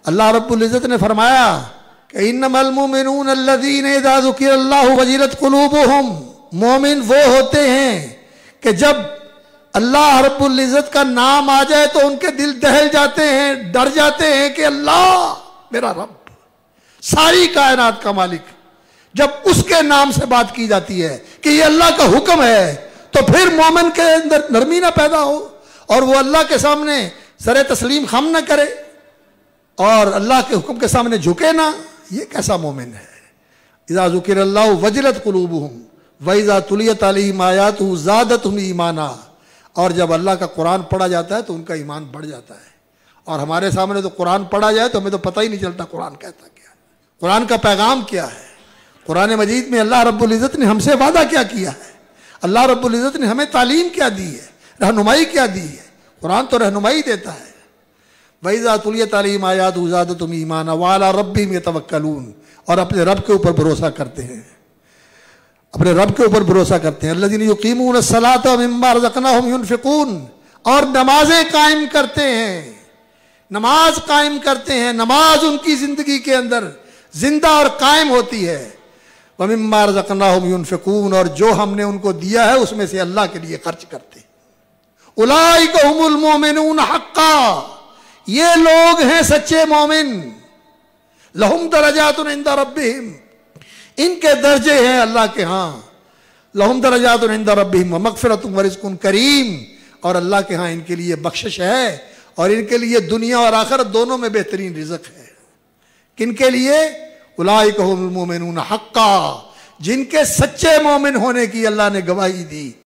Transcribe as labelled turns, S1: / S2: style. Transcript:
S1: अल्लाह रब्बुल इज़्ज़त ने फरमाया कि इन्नमल मुमिनून अल्लज़ीना इज़ा ज़ुकिरल्लाहु वजिलत क़ुलूबुहुम, मोमिन वो होते हैं कि जब अल्लाह रब्बुल इज़्ज़त का नाम आ जाए तो उनके दिल दहल जाते हैं, डर जाते हैं कि अल्लाह मेरा रब, सारी कायनात का मालिक। जब उसके नाम से बात की जाती है कि ये अल्लाह का हुक्म है, तो फिर मोमिन के अंदर नरमी ना पैदा हो और वो अल्लाह के सामने सरे तस्लीम खम ना करे और अल्लाह के हुक्म के सामने झुके ना। ये कैसा मोमिन है? इज़ा ज़ुकिरल्लाहु वजिलत क़ुलूबुहुम व इज़ा तुलियत अलैहिम आयातुहु ज़ादतहुम ईमाना। और जब अल्लाह का कुरान पढ़ा जाता है तो उनका ईमान बढ़ जाता है। और हमारे सामने तो कुरान पढ़ा जाए तो हमें तो पता ही नहीं चलता कुरान कहता क्या है, कुरान का पैगाम क्या है। कुरान मजीद में अल्लाह रब्बुल इज़्ज़त ने हमसे वादा क्या किया है, अल्लाह रब्बुल इज़्ज़त ने हमें तालीम क्या दी है, रहनुमाई क्या दी है। कुरान तो रहनुमाई देता है। वइज़ा तुलियत अलैहिम आयातुहु ज़ादतहुम ईमाना व अला रब्बिहिम यतवक्कलून, और अपने रब के ऊपर भरोसा करते हैं, अपने रब के ऊपर भरोसा करते हैं। अल्लज़ीना युक़ीमून अस्सलाता व मिम्मा रज़क़नाहुम युनफ़िक़ून, और नमाजें कायम करते हैं, नमाज कायम करते हैं। नमाज उनकी जिंदगी के अंदर जिंदा और कायम होती है। व मिम्मा रज़क़नाहुम युनफ़िक़ून, और जो हमने उनको दिया है उसमें से अल्लाह के लिए खर्च करते हैं। उलाइका हुमुल मोमिनून हक़्क़ा, ये लोग हैं सच्चे मोमिन। लहुम दरजातुन इंदा रब्बिहिम, इनके दर्जे हैं अल्लाह के यहाँ। लहुम दरजातुन इंदा रब्बिहिम व मग़फ़िरतुन व रिज़्क़ुन करीम, और अल्लाह के यहाँ इनके लिए बख्शिश है और इनके लिए दुनिया और आखिरत दोनों में बेहतरीन रिज़्क़ है। किनके लिए? उलाइका हुमुल मोमिनून हक़्क़ा, जिनके सच्चे मोमिन होने की अल्लाह ने गवाही दी।